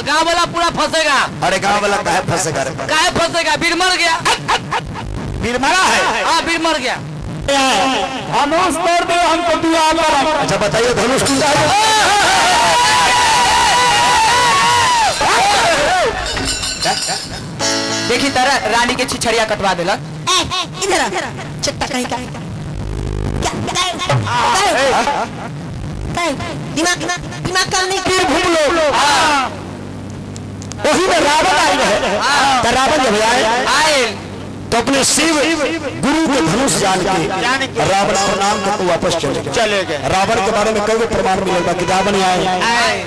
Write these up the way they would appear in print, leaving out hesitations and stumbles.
गाँव वाला पूरा फंसेगा। अरे गाँव वाला काहे फंसेगा? काहे फंसेगा? वीर मर गया। वीर मरा है? हाँ वीर मर गया। धनुष तोड़ दो हमको दुआ करो। अच्छा बताइए धनुष टूटा है? देखी तरह रानी के छिछड़िया कटवा देला। इधर चिट्टा कहीं का दिमाग दिमाग काम नहीं फिर घूम लो। वही में रावण आई है। तो रावण जब आए तो अपने शिव गुरु के धनुष जान के रावण प्रणाम करके वापस चले गए। रावण के बारे में कई प्रमाण मिलेगा कि रावण आए।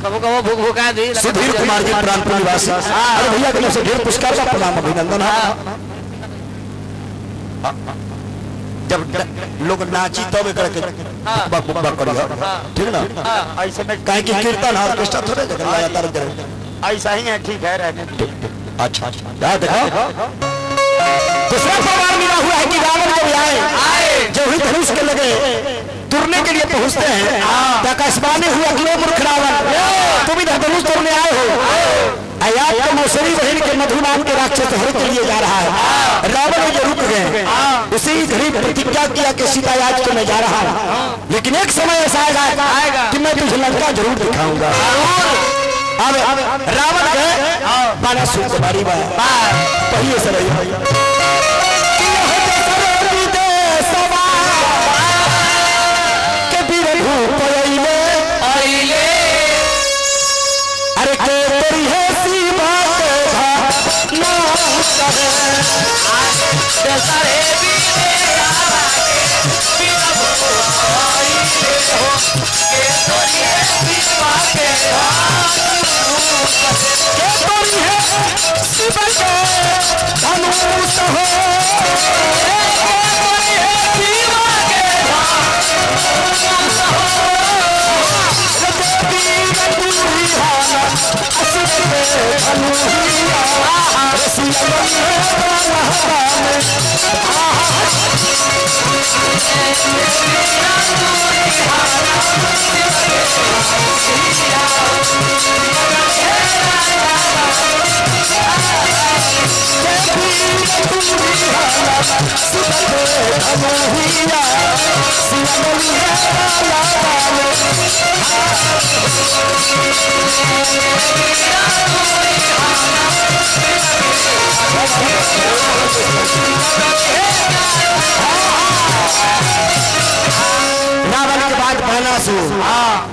कबो कबो भूख भूखा दी। सुधीर कुमार जी प्राणपुर निवासी। अरे भैया के से ढेर पुरस्कार का प्रणाम अभिनंदन है। जब लोग नाची तब करके बक करियो ठीक ना। ऐसे में काहे कि कीर्तन ऑर्केस्ट्रा थोड़े जगह लगातार चले। ऐसा ही है ठीक है रहने। अच्छा याद देखो दूसरा प्रमाण मिला हुआ है कि रावण जब आए जो ही धनुष के लगे तुरने के लिए पहुंचते हैं तो आकाशवाणी हुआ कि मूर्ख रावण तुम इधर धनुष तोड़ने आए हो। अयात के मौसरी बहन के मधु नाम के राक्षस हर के लिए जा रहा है। रावण जो रुक गए उसी घड़ी प्रतिज्ञा किया कि सीता याद को मैं जा रहा हूँ लेकिन एक समय ऐसा आएगा कि मैं तुझे लंका जरूर दिखाऊंगा। अब रावण गए बाणासुर को बारी बार पहिए से रही अरे के तेरी है सीमा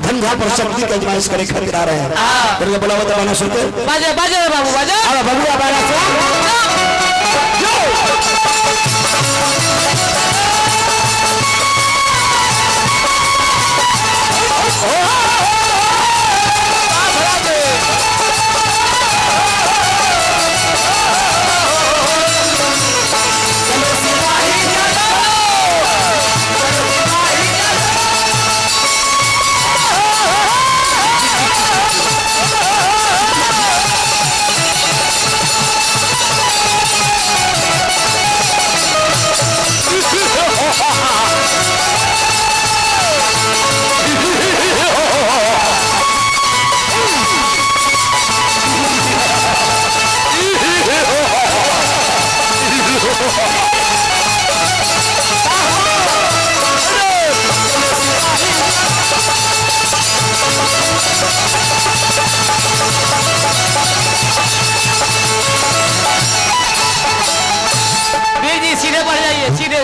धंधा पर शक्ति का आजमाइश करे खातिर आ रहे हैं। तेरे बोला बता बाणासुर के बाजे बाजे बाबू बाजे। अब भगवा बाणासुर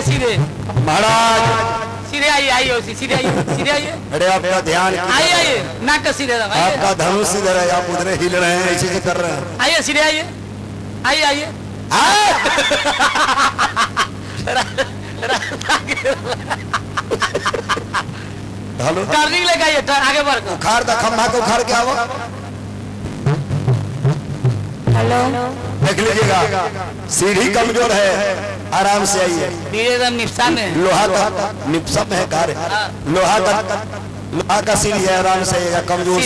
सीधे महाराज सीधे आइए आइए सीधे आइए सीधे आइए। अरे आपका ध्यान आइए आइए नाक का सीधे आपका धनुष इधर है आप उधर हिल रहे हैं ऐसे कर रहे हैं। आइए सीधे आइए आइए आइए। हेलो टर्निंग लेके आइए आगे बढ़ कर उखाड़ दा खंभा को उखाड़ के आओ। हेलो देख लीजिएगा सीढ़ी कमजोर है आराम से आइए। एकदम निपसा में लोहा का निपसा में है कार लोहा का सीढ़ी है आराम से आइएगा कमजोर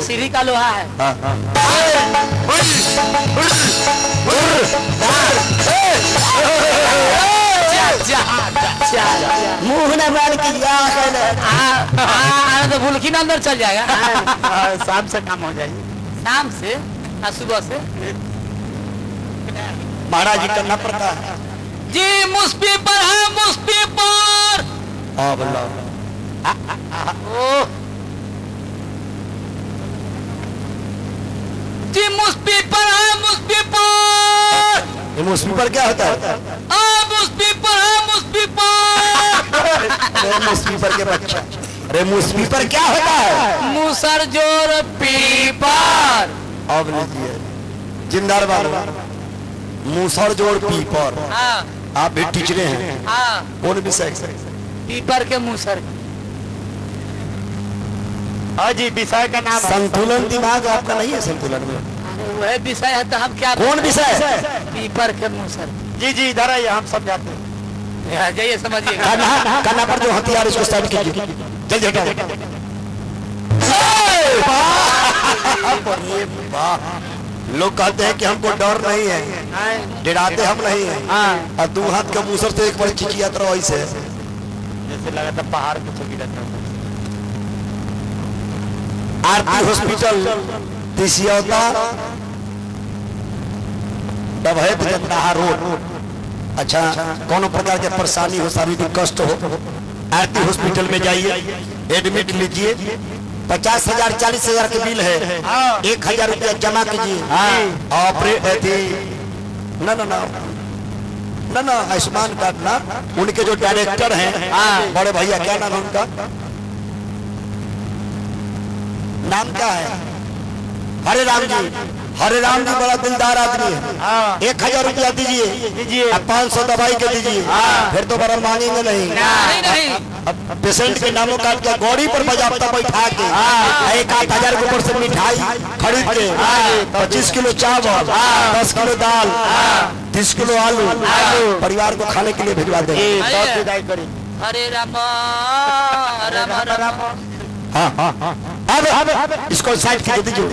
सीढ़ी का लोहा है। मुंह न बाल की तो गुलखी में अंदर चल जाएगा। शाम से काम हो जाएगी। शाम से सुबह से महाराज जी करना पड़ता है जी। मुस्पी पर है, मुस्पी पर। हाँ बोला ओह जी, मुस्पी पर है, मुस्पी पर। ये मुस्पी पर क्या होता है? मुस्पी पर है, मुस्पी पर। अरे मुस्पी पर के बच्चा, अरे मुस्पी पर क्या होता है? मुसर जोर पीपर। अब लीजिए जिंदाबाद। मूसर जोड़ पीपर। हाँ आप भी टीचरे हैं। हाँ, कौन विषय से? पीपर के मूसर। हाँ जी, विषय का नाम संतुलन। दिमाग आपका नहीं है संतुलन में। वह विषय है तो हम क्या? कौन विषय? पीपर के मूसर। जी जी, इधर आइए, हम समझाते हैं। जाइए समझिए। करना पर जो हथियार इसको साइड कीजिए, जल्दी हटाओ। लोग कहते हैं कि हमको डर नहीं है, डराते हम नहीं हैं। और दो हाथ का मूसर से एक बार खिंचिया तो ऐसे जैसे लगा था पहाड़ पे छुपी रहता है। आरती हॉस्पिटल तिसियौता डबहेत जगदाहा रोड। अच्छा, कोनो प्रकार के परेशानी हो, शारीरिक कष्ट हो, आरती हॉस्पिटल में जाइए, एडमिट लीजिए। 50,000 40,000 के बिल है, 1,000 रुपया जमा कीजिए। ना ना ना ना ना, आयुष्मान कार्ड ना। उनके जो डायरेक्टर हैं बड़े भैया, क्या नाम है उनका? नाम क्या है? हरे राम जी। हरे राम जी बड़ा दिलदार आदमी है। 1,000 रुपया दीजिए, 500 दवाई के दीजिए, फिर दोबारा मांगेंगे नहीं। नहीं। पेशेंट के नामों काट के गौड़ी पर बजाता बैठा के 1,000 के ऊपर से मिठाई खरीद के 25 किलो चावल, 10 किलो दाल, 30 किलो आलू परिवार को खाने के लिए भिजवा देंगे। हरे राम राम राम। हाँ हाँ हाँ, अब इसको साइड कर दीजिए।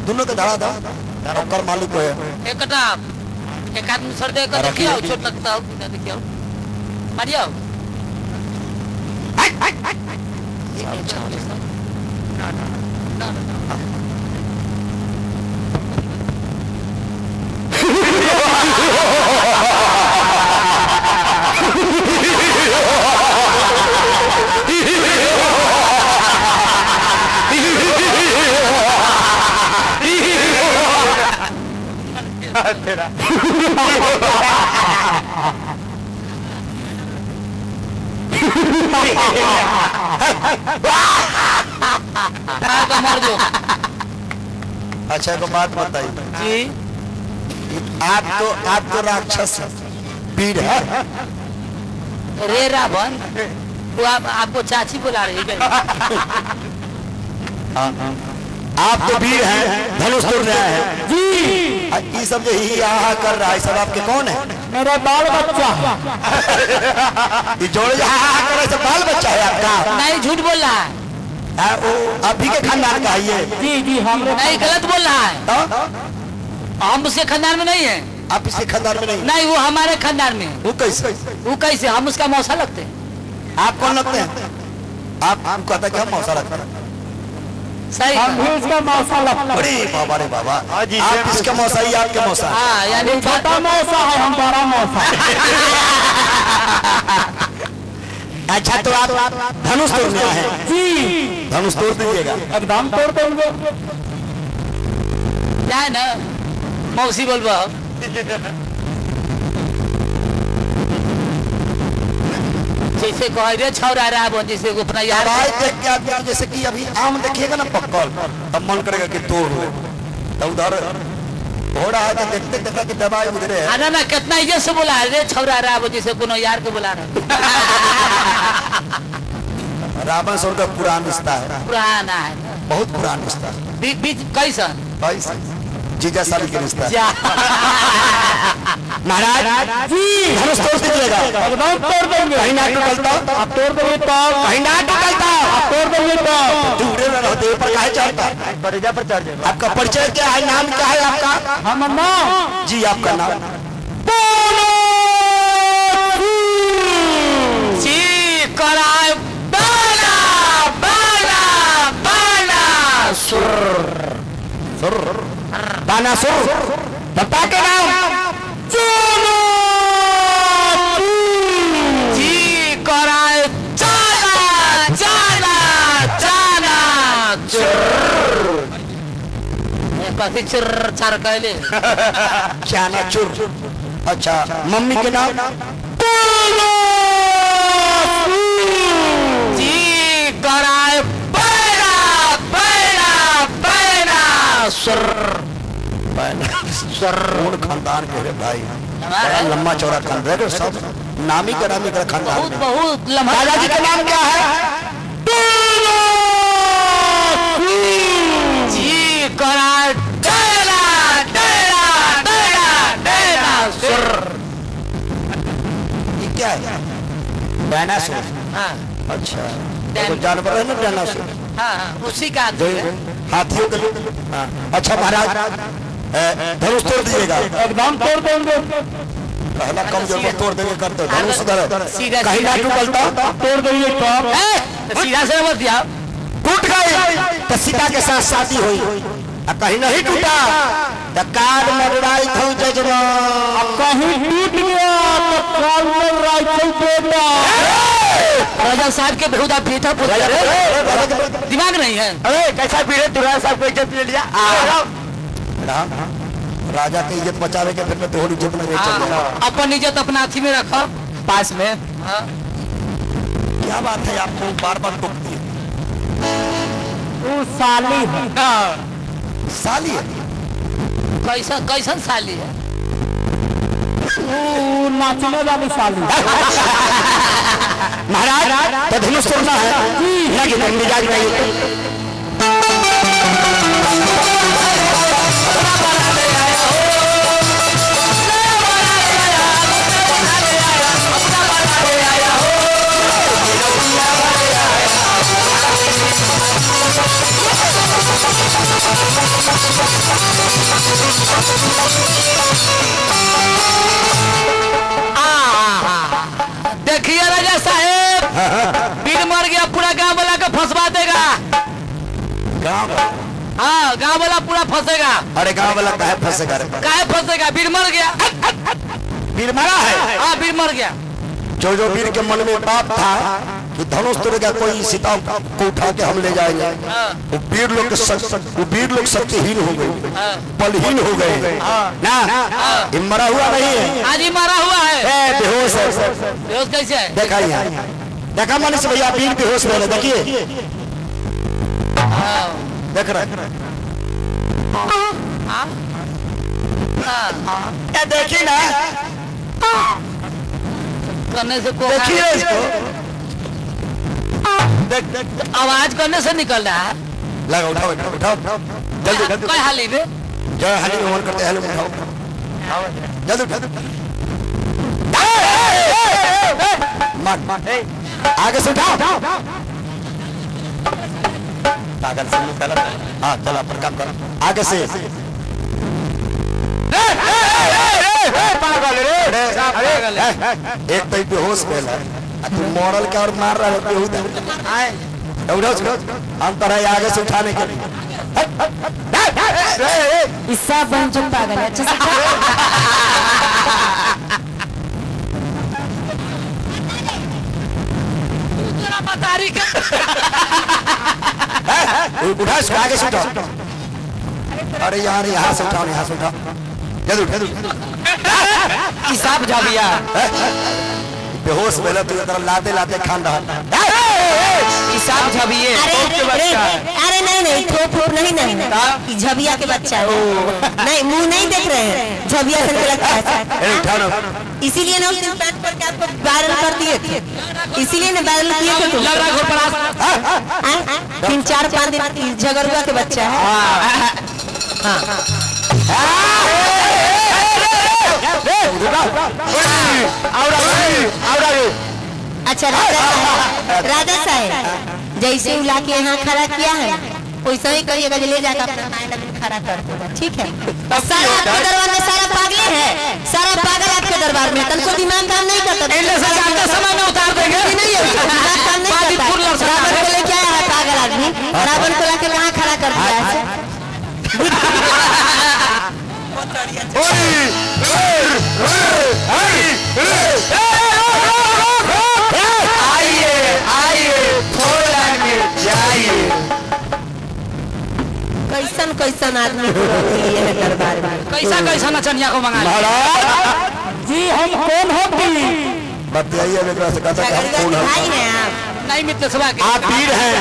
दोनों के धड़ा धड़ा कर मालिक है। एक आदमी सर दे कर देखिए, छोट लगता हो कि देखिए, मारियो। तेरा मार दो। अच्छा, को बात बताइए जी। आप तो राक्षस पीड़ है। रे रावण, वो आपको चाची बुला रही है। आप तो वीर हैं, धनुष तोड़ रहे हैं जी। ये सब जो ही यहाँ कर रहा है, सब आपके कौन है? मेरा बाल बच्चा। ये जोड़े जो हाँ कर रहे सब बाल बच्चा है आपका? नहीं, झूठ बोल रहा है। वो आप ही के खानदान का है ये? जी जी, हम नहीं, गलत बोल रहा है। हम उसके खानदान में नहीं है। आप इसके खानदान में नहीं? नहीं, वो हमारे खानदान में है। वो कैसे? वो कैसे? हम उसका मौसा लगते हैं। आप कौन लगते हैं? आप कहता कि हम मौसा लगता है। सही। हम भी उसका मौसा लगता है। अरे बाबा रे बाबा, आप इसके मौसा ही आपके मौसा। हाँ, यानी छोटा मौसा है, हम बड़ा मौसा। अच्छा, तो आप धनुष तोड़ने आए हैं जी, धनुष तोड़ दीजिएगा। एकदम तोड़ देंगे। क्या है ना, मौसी बोलबो। जैसे कह रे छौरा रहा वो, जैसे अपना यार देख के आदमी, जैसे कि अभी आम देखिएगा ना पक्कल, तब मन करेगा कि तोड़ लो। तो उधर हो रहा है तो देखते देखा कि दवाई उधरे है। ना ना, कितना ये से बोला है रे छौरा रहा वो, जैसे कोनो यार के बुला रहा। रावण से उनका पुराना रिश्ता है, पुराना है, बहुत पुराना रिश्ता है। बीच कैसा भाई जीजा साली के रिश्ता है। जा। महाराज जी, धनुष तोड़ दीजिएगा। एकदम तोड़ देंगे। कहीं ना टूटता, आप तोड़ देंगे तो कहीं ना टूटता, आप तोड़ देंगे तो दूरे में रहते पर काहे चढ़ता? परिचय पर चढ़ जाएगा। आपका परिचय क्या है? नाम क्या है आपका? हम नाम जी, आपका नाम? जी कराए बाला सुर दाना सुर पप्पा के नाम चुनो जी कराए चाला चाला चाला कथी चुर चार कहले चाना चुर। अच्छा मम्मी के नाम जी कराए पैरा पैरा पैरा सुर कौन खानदान के रे भाई, बड़ा लंबा चौड़ा खानदान है सब, नामी का खानदान। बहुत बहुत लंबा। दादाजी का नाम क्या है? जी कराए डेरा डेरा डेरा डेरा सुर। ये क्या है? डायनासोर। हाँ अच्छा तो जानवर है ना डायनासोर, हाँ उसी का जो हाथियों के। हाँ। अच्छा महाराज धनुष तोड़ दीजिएगा। एकदम तोड़ देंगे, पहला कमजोर को तोड़ देंगे करते धनुष धरो, सीधा कहीं ना टूटता तोड़ देंगे टॉप। सीधा से मत दिया। टूट गई तो सीता के साथ शादी हुई, और कहीं नहीं टूटा तो कार्ड में लड़ाई थी जजमान। कहीं टूट गया तो काल में राइफल बेटा। राजा साहब के बेहुदा बेटा पुत्र दिमाग नहीं है। अरे कैसा पीड़े दुराया साहब को इज्जत ले लिया। राम राजा की इज्जत बचावे के फिर में तोहरी इज्जत में चल गया। अपन इज्जत अपना हाथी में रखो पास में। क्या बात है, आपको बार बार टोकती है। तू साली है, साली है कैसा कैसन साली है? तू नाचने वाली साली। महाराज तो धनुष तोड़ना है ना कि मिजाज नहीं। देखिए राजा साहेब, बीर मर गया, पूरा गांव वाला को फंसवा देगा। गाँव हाँ गांव वाला पूरा फंसेगा। अरे गाँव वाला काहे फंसेगा रे? काहे फंसेगा? बीर मर गया। वीर मरा है। हाँ बीर मर गया। जो वीर के मन में बात था कि धनुष तोड़ेगा कोई, सीता को उठा के हम ले जाएंगे, वो वीर लोग शक्तिहीन हो गए, बलहीन हो गए ना। ये मरा हुआ नहीं है, आज ही मरा हुआ है। बेहोश है। बेहोश कैसे है? देखा यहाँ, देखा मनीष भैया वीर बेहोश में, देखिए देख रहे देखिए ना, करने से देखिए इसको, आवाज करने से निकल रहा है। लगा उठाओ उठाओ जल्दी जल्दी। कोई हाली में जय हाली में मन करते हैं, उठाओ जल्दी उठाओ। आगे से उठाओ। पागल से निकल। हाँ चलो अपन काम करो आगे से। पागल रे, एक तो बेहोश भेल है, तू मॉडल के और मार रहा है बेहुदा। हम तरह आगे से उठाने के लिए इसका बन जो पागल है। अच्छा उठा इसको आगे से उठाओ। अरे यार यहाँ से उठाओ, यहाँ से उठाओ जल्दी उठा। हिसाब जाबिया बेहोश भेला तू तरह लाते लाते खान रहा। हिसाब जाबिए। अरे नहीं ठोक नहीं नहीं, झबिया के बच्चा है। नहीं मुंह नहीं देख रहे हैं, झबिया से लगता है। इसीलिए ना उस दिन पैंट पर के आपको वायरल कर दिए थे, इसीलिए ना वायरल किए थे तुम। 3-4-5 दिन झगड़ुआ के बच्चा है। अच्छा राजा साहब जैसे उला के यहाँ खड़ा किया है वैसा ही करिएगा, ले जाकर अपना मायना में खड़ा कर देगा, ठीक है? सारा आपके दरबार में सारा पागल है, सारा पागल आपके दरबार में, तनको दिमाग काम नहीं करता। समय में उतार देंगे। नहीं है, दिमाग काम नहीं करता। रावण को लेके आया है पागल आदमी, रावण को लाके कहाँ खड़ा कर दिया है? आइए आइए थोड़ा जाइए। कैसन कैसन आदमी को रखी है दरबार में। कैसा कैसा नचनिया को मंगा लिया? महाराज जी हम कौन होती? बताइए मेरे से कहता कि हम झगड़िया कौन के हैं? भाई हैं आप। नहीं मित्र सभा के आप वीर हैं।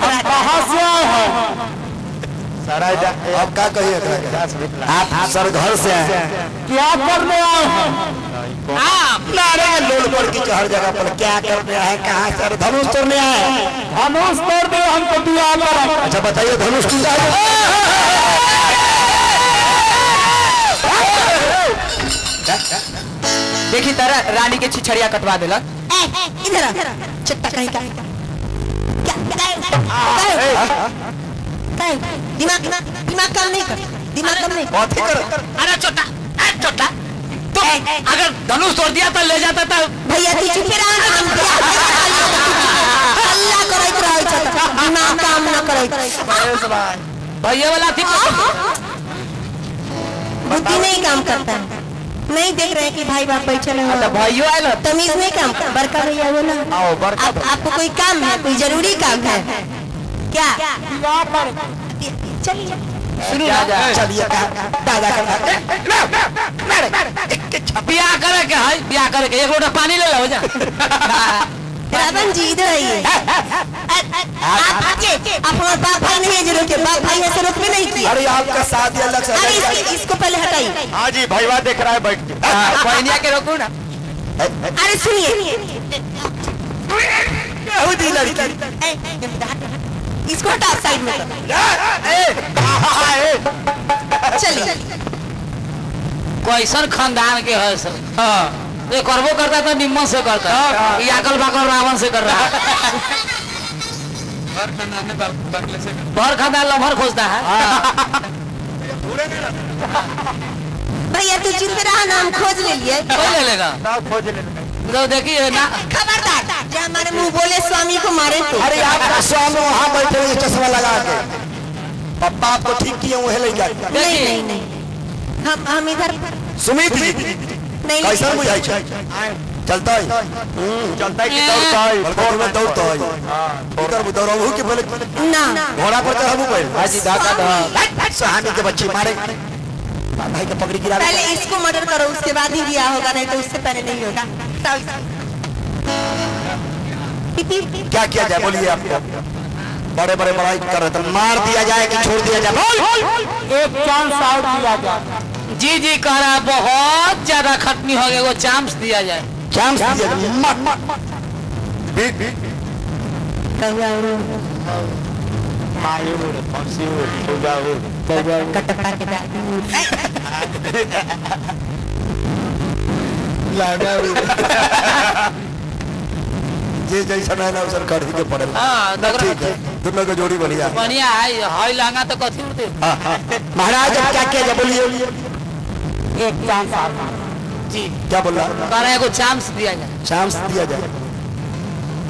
हम कहाँ से आए हैं? आप क्या कहिए एकरा? आप सर घर से हैं। क्या करने आए हैं? आप नारे लोल पर की हर जगह पर क्या करने आए, कहाँ सर धनुष तोड़ने आए? धनुष तोड़ दे हमको दिया कर। अच्छा बताइए धनुष टूटा है? देखी तारा रानी के छिछड़िया कटवा देलक। इधर आ, चट्टा कहीं का क्या दिमाग दिमाग काम नहीं कर, दिमाग काम नहीं। बात ही कर। अरे छोटा छोटा तो अगर धनुष तोड़ दिया तो ले जाता था। भैया तू चुप रह ना, हम क्या हल्ला करैत रहै छ, दिमाग काम न करैत। भैया वाला थी बुद्धि नहीं काम करता है। नहीं देख रहे कि भाई बाप बैठे हैं, भाइयों आए तमीज नहीं काम कर। बड़का भैया वो ना, आपको कोई काम है, कोई जरूरी काम है क्या? चलिए शुरू ना चलिए दादा का ब्याह करे के है, ब्याह करे के एक लोटा पानी ले लो हो जा। रावण जी इधर आइए। अपना बाप भाई नहीं है जो रोके, बाप भाई ऐसे रोकने नहीं किया। अरे आपका शादी अलग से अरे इसको पहले हटाइए। हाँ जी भाईवा देख रहा है बैठ के। बहनिया के रोकू ना। अरे सुनिए, इसको हटाओ साइड में। चलिए कैसन खानदान के है सर। ये करबो करता तो निम्मन से करता, ये अकल बाकल रावण से कर रहा है। भर खानदान लभर खोजता है। भैया तू चुप रहा ना, हम खोज ले लिए। कोई ले लेगा तो देखिए ना। खबरदार जो हमारे मुंह बोले स्वामी को मारे तो। अरे आपका स्वामी वहाँ बैठे हुए चश्मा लगा के पप्पा आपको ठीक किए वही ले जाए। नहीं नहीं नहीं, हम इधर सुमित जी नहीं। कैसा बुझाई छै? चलता है चलता है कि दौड़ता है? बलकोर में दौड़ता है। इधर दौड़ाबू के पहले ना घोड़ा पर चढ़ाबू पहले। हाजी दादा सुहानी के बच्चे मारे भाई का पकड़ी गिरा। पहले इसको मर्डर करो, उसके बाद ही ब्याह होगा, नहीं तो उससे पहले नहीं होगा। क्या किया जाए बोलिए? आपको बड़े बड़े बड़ाई कर रहे थे, मार दिया जाए कि छोड़ दिया जाए? एक चांस और दिया जाए। जी जी कह रहा है बहुत ज्यादा खटनी हो गई, वो चांस दिया जाए। चांस दिया जाए। जे जैसा है ना उसे कर के पड़े। हाँ ठीक है, दोनों की जोड़ी बढ़िया। बढ़िया है, हाई लहंगा तो कथी उड़ते। महाराज अब क्या किया जाए बोलिए? एक चांस और। जी क्या बोल रहा? कह रहे हैं को चांस दिया जाए। चांस दिया जाए।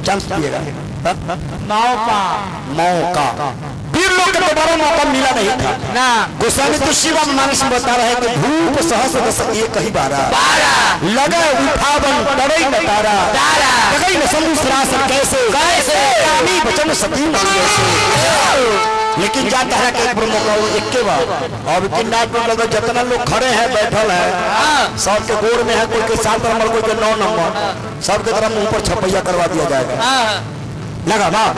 चांस दिएगा मौका मौका। फिर लोग को दोबारा मौका मिला नहीं था ना। गोस्वामी तो शिवम मानस में बता रहे हैं कि भूप सहस रस एक ही बारा लगे उठावन तड़ई न तारा लगई न शंभु सरासर कैसे कामी बचन सती न कैसे। लेकिन जाता है कि एक मौका एक के बाद अब कि नाट में लगे जितना लोग खड़े हैं बैठल है सबके गोड़ में है, कोई के 7 नंबर कोई के 9 नंबर, सबके तरफ मुंह पर छपैया करवा दिया जाएगा। लगा वाह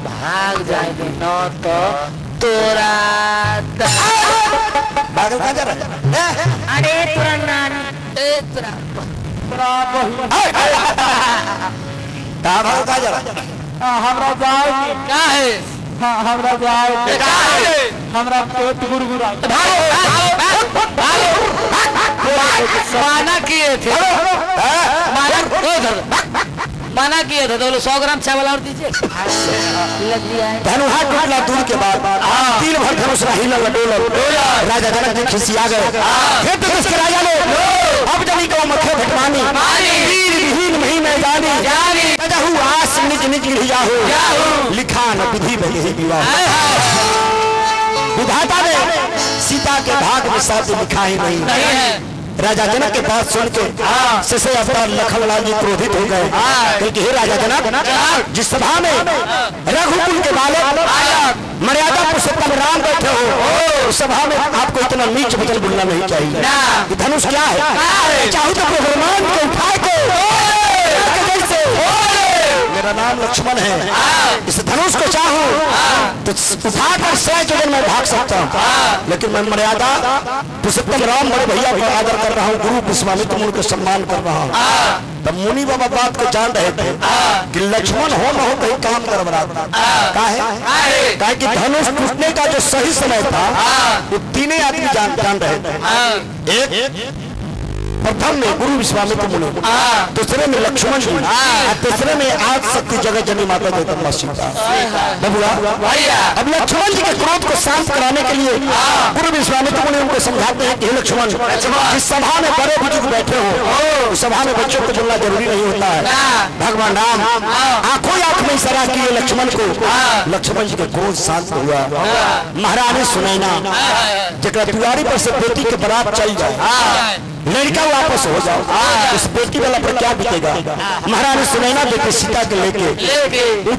भाग जाए न तो तोरा पागल कहाँ जा रहा है? अरे तोरा नानी तोरा का जरा हमरा जाए क्या है हमरा जाए क्या है हमरा पेट गुड़गुड़ा माना किए थे माना किए थे तो बोले 100 ग्राम चावल और दीजिए धनुहा टूटला दूर के बाद तीन भर धनुष हिलल डोलल राजा जनक जी खिसिया गए फिर तो उसके राजा ने अब जनी को मखे भटमानी वीर विहीन मही मैदानी रजहु आस निज निज लियाहु लिखा न विधि भले ही विवाह विधाता ने सीता के भाग में शादी लिखा ही नहीं है राजा जनक के बात सुन के शशि अवतार लखनलाल जी क्रोधित हो गए क्योंकि हे राजा जनक जिस सभा में रघुकुल के बालक मर्यादा पुरुषोत्तम राम बैठे हो उस सभा में आपको इतना नीच वचन बोलना नहीं चाहिए। धनुष क्या है चाहूँ तो ब्रह्मांड को उठाए के जैसे मेरा नाम लक्ष्मण है इस धनुष को चाहूं तो उठाकर 100 जगह मैं भाग सकता हूं लेकिन मैं मर्यादा पुरुषोत्तम राम बड़े भैया का आदर कर रहा हूं गुरु विश्वामित्र मुनि का सम्मान कर रहा हूं। तब मुनि बाबा बात को जान रहे थे कि लक्ष्मण हो न हो कहीं काम कर काहे कि धनुष टूटने का जो सही समय था वो तीनों आदमी जान रहे थे। एक प्रथम में गुरु विश्वामित्र मुनि दूसरे में लक्ष्मण जी और तीसरे में आज शक्ति जगत जननी माता गौतम सीता बबुआ। अब लक्ष्मण जी के क्रोध को शांत कराने के लिए गुरु विश्वामित्र मुनि उनको समझाते हैं कि लक्ष्मण जिस सभा में बड़े बुजुर्ग बैठे हो उस सभा में बच्चों को बोलना जरूरी नहीं होता है। भगवान राम आंखों आंख में इशारा किए लक्ष्मण को लक्ष्मण जी का क्रोध शांत हुआ। महारानी सुनैना जरा दुआरी पर से बेटी के बरात चल जाए लड़का वापस हो जाओ उस बेटी वाला पर क्या बीतेगा। महारानी सुनैना बेटी सीता के लेके